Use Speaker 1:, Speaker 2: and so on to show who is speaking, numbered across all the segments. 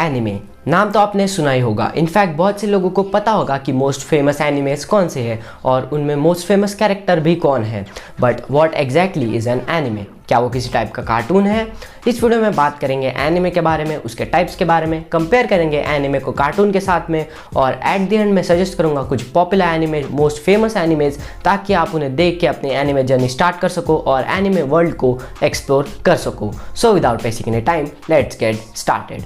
Speaker 1: Anime नाम तो आपने सुना ही होगा। इनफैक्ट बहुत से लोगों को पता होगा कि मोस्ट फेमस एनिमेस कौन से हैं और उनमें मोस्ट फेमस कैरेक्टर भी कौन है। But what exactly is an anime? क्या वो किसी टाइप का कार्टून है? इस वीडियो में बात करेंगे एनिमे के बारे में, उसके टाइप्स के बारे में, कंपेयर करेंगे एनिमे को कार्टून के साथ में, और एट द एंड में सजेस्ट करूंगा कुछ popular anime, most famous animes, ताकि आप उन्हें देख के अपनी एनिमे जर्नी स्टार्ट कर सको और एनिमे वर्ल्ड को एक्सप्लोर कर सको। So without wasting any time, let's get started.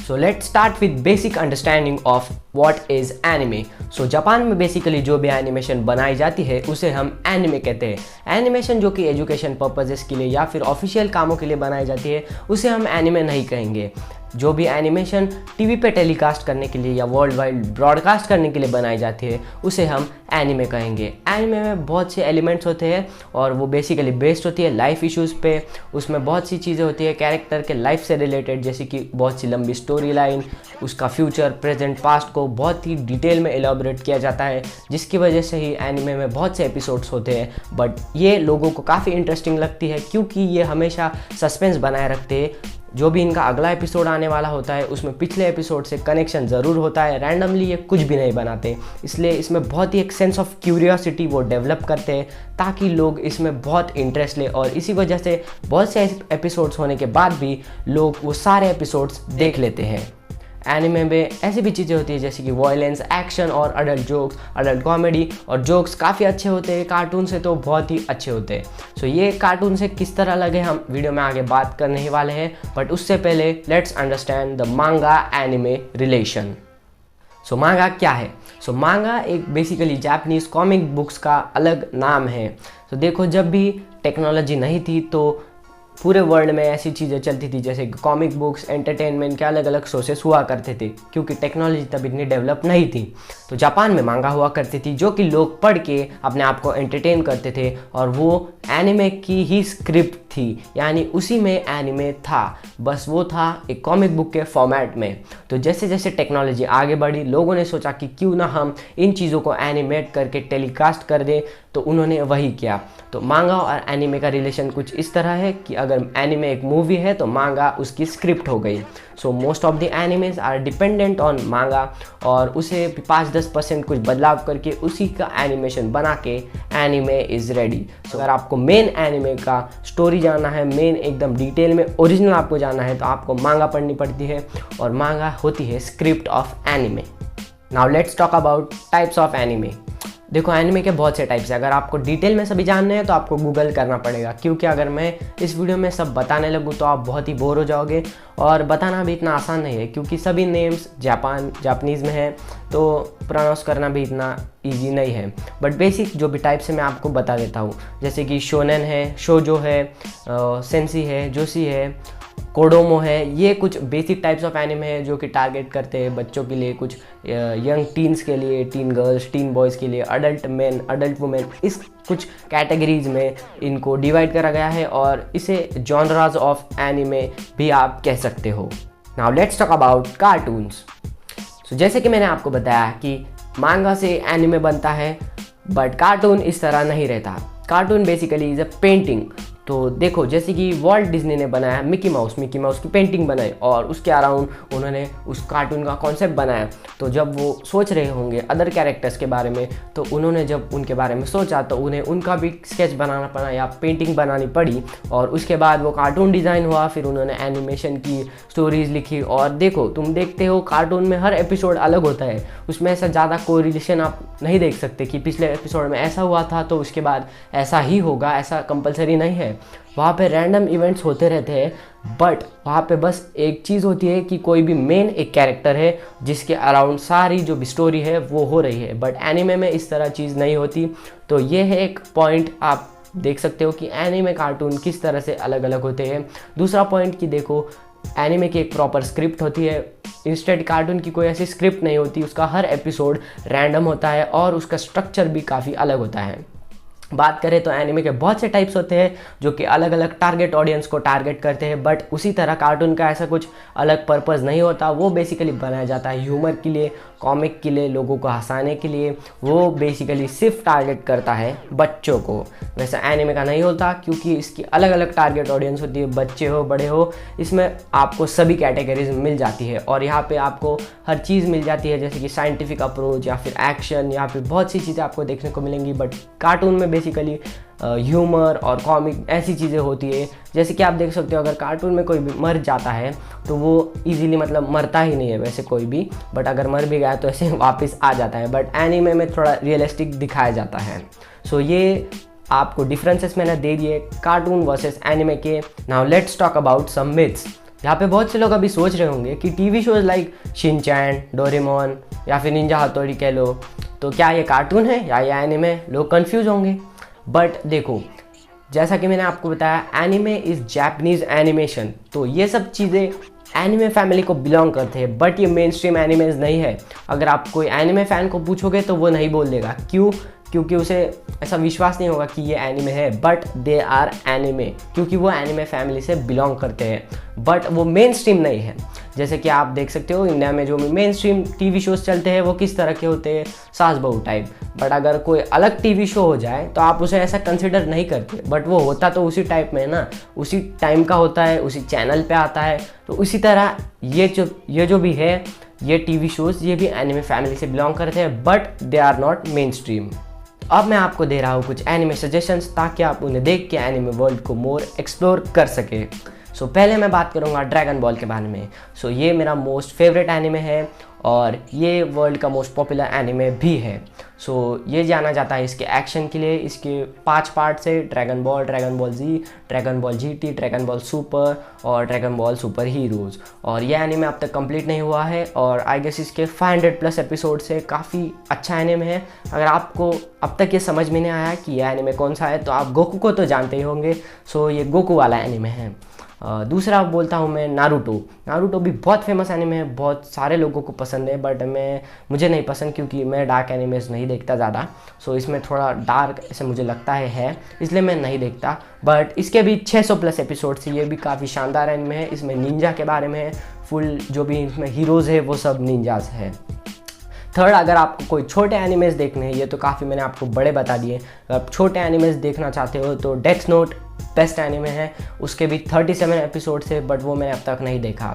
Speaker 1: So let's start with basic understanding of what is anime. So Japan में बेसिकली जो भी एनिमेशन बनाई जाती है उसे हम एनिमे कहते हैं। एनिमेशन जो कि एजुकेशन पर्पजेस के लिए या फिर ऑफिशियल कामों के लिए बनाई जाती है उसे हम एनिमे नहीं कहेंगे। जो भी एनिमेशन टीवी पे टेलीकास्ट करने के लिए या वर्ल्ड वाइड ब्रॉडकास्ट करने के लिए बनाई जाती है उसे हम एनिमे कहेंगे। एनिमे में बहुत से एलिमेंट्स होते हैं और वो बेसिकली बेस्ड होती है लाइफ इश्यूज़ पे। उसमें बहुत सी चीज़ें होती है कैरेक्टर के लाइफ से रिलेटेड, जैसे कि बहुत सी लंबी स्टोरी लाइन, उसका फ्यूचर, प्रेजेंट, पास्ट को बहुत ही डिटेल में एलॉबरेट किया जाता है, जिसकी वजह से ही एनिमे में बहुत से एपिसोड्स होते हैं। बट ये लोगों को काफ़ी इंटरेस्टिंग लगती है क्योंकि ये हमेशा सस्पेंस बनाए रखते हैं। जो भी इनका अगला एपिसोड आने वाला होता है उसमें पिछले एपिसोड से कनेक्शन ज़रूर होता है। रैंडमली ये कुछ भी नहीं बनाते, इसलिए इसमें बहुत ही एक सेंस ऑफ क्यूरियोसिटी वो डेवलप करते हैं ताकि लोग इसमें बहुत इंटरेस्ट ले, और इसी वजह से बहुत से एपिसोड्स होने के बाद भी लोग वो सारे एपिसोड्स देख लेते हैं। एनिमे में ऐसी भी चीज़ें होती है जैसे कि वॉयलेंस, एक्शन और अडल्ट जोक्स, अडल्ट कॉमेडी, और जोक्स काफ़ी अच्छे होते हैं, कार्टून से तो बहुत ही अच्छे होते हैं। सो ये कार्टून से किस तरह लगे हम वीडियो में आगे बात करने ही वाले हैं, बट उससे पहले let's understand the manga anime relation. So manga क्या है? सो मांगा एक बेसिकली जापानीज कॉमिक बुक्स का अलग नाम है। तो देखो, जब भी टेक्नोलॉजी नहीं थी तो पूरे वर्ल्ड में ऐसी चीज़ें चलती थी जैसे कॉमिक बुक्स, एंटरटेनमेंट के अलग अलग सोर्सेस हुआ करते थे क्योंकि टेक्नोलॉजी तब इतनी डेवलप नहीं थी। तो जापान में मांगा हुआ करती थी जो कि लोग पढ़ के अपने आप को एंटरटेन करते थे, और वो एनिमे की ही स्क्रिप्ट थी, यानी उसी में एनिमे था, बस वो था एक कॉमिक बुक के फॉर्मेट में। तो जैसे जैसे टेक्नोलॉजी आगे बढ़ी, लोगों ने सोचा कि क्यों ना हम इन चीज़ों को एनिमेट करके टेलीकास्ट कर दें, तो उन्होंने वही किया। तो मांगा और एनिमे का रिलेशन कुछ इस तरह है कि अगर एनिमे एक मूवी है तो मांगा उसकी स्क्रिप्ट हो गई। So most of the animes are dependent on manga, और उसे 5-10% कुछ बदलाव करके उसी का एनिमेशन बना के एनिमे इज़ रेडी। सो अगर आपको मेन एनिमे का स्टोरी जानना है, मेन एकदम डिटेल में ओरिजिनल आपको जानना है, तो आपको मांगा पढ़नी पड़ती है, और मांगा होती है script of anime. Now let's talk about types of anime. देखो, एनिमे के बहुत से टाइप्स हैं। अगर आपको डिटेल में सभी जानने हैं तो आपको गूगल करना पड़ेगा, क्योंकि अगर मैं इस वीडियो में सब बताने लगूँ तो आप बहुत ही बोर हो जाओगे, और बताना भी इतना आसान नहीं है क्योंकि सभी नेम्स जापानीज़ में है, तो प्रोनाउंस करना भी इतना इजी नहीं है। बट बेसिक जो भी टाइप्स है मैं आपको बता देता हूँ, जैसे कि शोनेन है, शोजो है, सेंसी है, जोशी है, कोडोमो है। ये कुछ बेसिक टाइप्स ऑफ एनिमे है जो कि टारगेट करते हैं बच्चों के लिए, कुछ यंग टीन्स के लिए, टीन गर्ल्स, टीन बॉयज़ के लिए, अडल्ट मैन, अडल्ट वुमेन, इस कुछ कैटेगरीज में इनको डिवाइड करा गया है, और इसे जॉनराज ऑफ एनिमे भी आप कह सकते हो। Now let's talk about cartoons. So जैसे कि मैंने आपको बताया कि मांगा से एनिमे बनता है, बट कार्टून इस तरह नहीं रहता। Cartoon basically is a painting. तो देखो, जैसे कि वॉल्ट डिज्नी ने बनाया मिकी माउस की पेंटिंग बनाई, और उसके अराउंड उन्होंने उस कार्टून का कॉन्सेप्ट बनाया। तो जब वो सोच रहे होंगे अदर कैरेक्टर्स के बारे में, तो उन्होंने जब उनके बारे में सोचा तो उन्हें उनका भी स्केच बनाना पड़ा या पेंटिंग बनानी पड़ी, और उसके बाद वो कार्टून डिज़ाइन हुआ। फिर उन्होंने एनिमेशन की स्टोरीज़ लिखी, और देखो, तुम देखते हो कार्टून में हर एपिसोड अलग होता है, उसमें ऐसा ज़्यादा कोरिलेशन आप नहीं देख सकते कि पिछले एपिसोड में ऐसा हुआ था तो उसके बाद ऐसा ही होगा, ऐसा कंपलसरी नहीं है। वहाँ पे रैंडम इवेंट्स होते रहते हैं, बट वहाँ पे बस एक चीज़ होती है कि कोई भी मेन एक कैरेक्टर है जिसके अराउंड सारी जो भी स्टोरी है वो हो रही है। बट एनिमे में इस तरह चीज़ नहीं होती। तो ये है एक पॉइंट, आप देख सकते हो कि एनिमे कार्टून किस तरह से अलग अलग होते हैं। दूसरा पॉइंट कि देखो, एनिमे की एक प्रॉपर स्क्रिप्ट होती है, इंस्टेंट कार्टून की कोई ऐसी स्क्रिप्ट नहीं होती। उसका हर एपिसोड रैंडम होता है और उसका स्ट्रक्चर भी काफ़ी अलग होता है। बात करें तो एनिमे के बहुत से टाइप्स होते हैं जो कि अलग अलग टारगेट ऑडियंस को टारगेट करते हैं, बट उसी तरह कार्टून का ऐसा कुछ अलग पर्पस नहीं होता। वो बेसिकली बनाया जाता है ह्यूमर के लिए, कॉमिक के लिए, लोगों को हंसाने के लिए। वो बेसिकली सिर्फ टारगेट करता है बच्चों को। वैसा एनिमे का नहीं होता, क्योंकि इसकी अलग अलग टारगेट ऑडियंस होती है, बच्चे हो बड़े हो, इसमें आपको सभी कैटेगरीज मिल जाती है। और यहाँ पे आपको हर चीज़ मिल जाती है, जैसे कि साइंटिफिक अप्रोच या फिर एक्शन या फिर बहुत सी चीज़ें आपको देखने को मिलेंगी। बट कार्टून में बेसिकली ह्यूमर और कॉमिक ऐसी चीज़ें होती है। जैसे कि आप देख सकते हो, अगर कार्टून में कोई भी मर जाता है तो वो इजीली मतलब मरता ही नहीं है वैसे कोई भी, बट अगर मर भी गया तो ऐसे वापस आ जाता है। बट एनीमे में थोड़ा रियलिस्टिक दिखाया जाता है। सो ये आपको डिफरेंसेस मैंने दे दिए कार्टून वर्सेस एनिमे के। Now let's talk about some myths. यहाँ पे बहुत से लोग अभी सोच रहे होंगे कि TV shows like Shinchan, Doraemon या फिर निंजा हथौड़ी कह लो, तो क्या ये कार्टून है या ये एनिमे? लोग कंफ्यूज होंगे। बट देखो, जैसा कि मैंने आपको बताया, एनिमे इज़ जापानीज़ एनिमेशन, तो ये सब चीज़ें एनिमे फैमिली को बिलोंग करते हैं। बट ये मेन स्ट्रीम एनिमेज नहीं है। अगर आप कोई एनिमे फ़ैन को पूछोगे तो वो नहीं बोल देगा। क्यों? क्योंकि उसे ऐसा विश्वास नहीं होगा कि ये एनिमे है। बट दे आर एनिमे, क्योंकि वो एनिमे फैमिली से बिलोंग करते हैं, बट वो मेन स्ट्रीम नहीं है। जैसे कि आप देख सकते हो, इंडिया में जो मेन स्ट्रीम टीवी शोज चलते हैं वो किस तरह के होते हैं, सास बहू टाइप। बट अगर कोई अलग टीवी शो हो जाए तो आप उसे ऐसा कंसिडर नहीं करते, बट वो होता तो उसी टाइप में है ना, उसी टाइम का होता है, उसी चैनल पे आता है। तो उसी तरह ये जो भी है, ये टीवी शोज, ये भी एनिमे फैमिली से बिलोंग करते हैं, but they are not mainstream. अब मैं आपको दे रहा हूँ कुछ एनिमे सजेशंस, ताकि आप उन्हें देख के एनिमे वर्ल्ड को मोर एक्सप्लोर कर सके। सो पहले मैं बात करूँगा ड्रैगन बॉल के बारे में। सो ये मेरा मोस्ट फेवरेट एनिमे है और ये वर्ल्ड का मोस्ट पॉपुलर एनिमे भी है। सो ये जाना जाता है इसके एक्शन के लिए। इसके 5 पार्ट से Dragon Ball Z, Dragon Ball GT, Dragon Ball Super और ड्रैगन बॉल सुपर हीरोज़। और ये एनिमे अब तक कंप्लीट नहीं हुआ है और आई गेस इसके 500+ एपिसोड से काफ़ी अच्छा एनिमे है। अगर आपको अब तक ये समझ में नहीं आया कि ये एनिमे कौन सा है, तो आप गोकू को तो जानते ही होंगे। सो ये गोकू वाला एनिमे है। दूसरा बोलता हूँ मैं नारुतो भी बहुत फेमस एनिमे है, बहुत सारे लोगों को पसंद है, बट मुझे नहीं पसंद, क्योंकि मैं डार्क एनिमेज नहीं देखता ज़्यादा। सो इसमें थोड़ा डार्क ऐसे मुझे लगता है, इसलिए मैं नहीं देखता। बट इसके भी 600+ एपिसोड से, ये भी काफ़ी शानदार एनिमे है। इसमें निंजा के बारे में है, फुल जो भी इसमें हीरोज़ है वो सब निंजाज है। थर्ड, अगर आपको कोई छोटे एनिमेज देखने हैं, ये तो काफ़ी मैंने आपको बड़े बता दिए, अगर आप छोटे एनिमेज देखना चाहते हो तो डेथ नोट बेस्ट एनिमे है। उसके भी 37 एपिसोड है, बट वो मैंने अब तक नहीं देखा।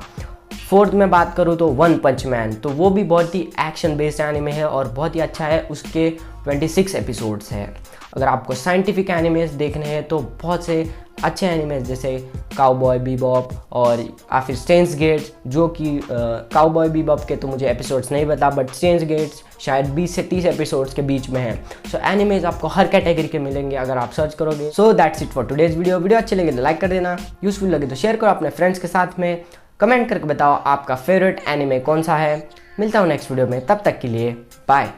Speaker 1: फोर्थ में बात करूँ तो वन पंच मैन, तो वो भी बहुत ही एक्शन बेस्ड एनिमे है और बहुत ही अच्छा है। उसके 26 एपिसोड्स है। अगर आपको साइंटिफिक एनिमेज देखने हैं तो बहुत से अच्छे एनिमेज, जैसे काउबॉय बीबॉप और या फिर स्टेन्स गेट्स, जो कि काउबॉय बीबॉप के तो मुझे एपिसोड्स नहीं पता, बट स्टेन्स गेट्स शायद 20 से 30 एपिसोड्स के बीच में है। सो एनिमेज आपको हर कैटेगरी के मिलेंगे अगर आप सर्च करोगे। So that's it for today's video अच्छे लगे तो लाइक कर देना, यूजफुल लगे तो शेयर करो अपने फ्रेंड्स के साथ में, कमेंट करके बताओ आपका फेवरेट एनिमे कौन सा है। मिलता हूँ नेक्स्ट वीडियो में, तब तक के लिए बाय।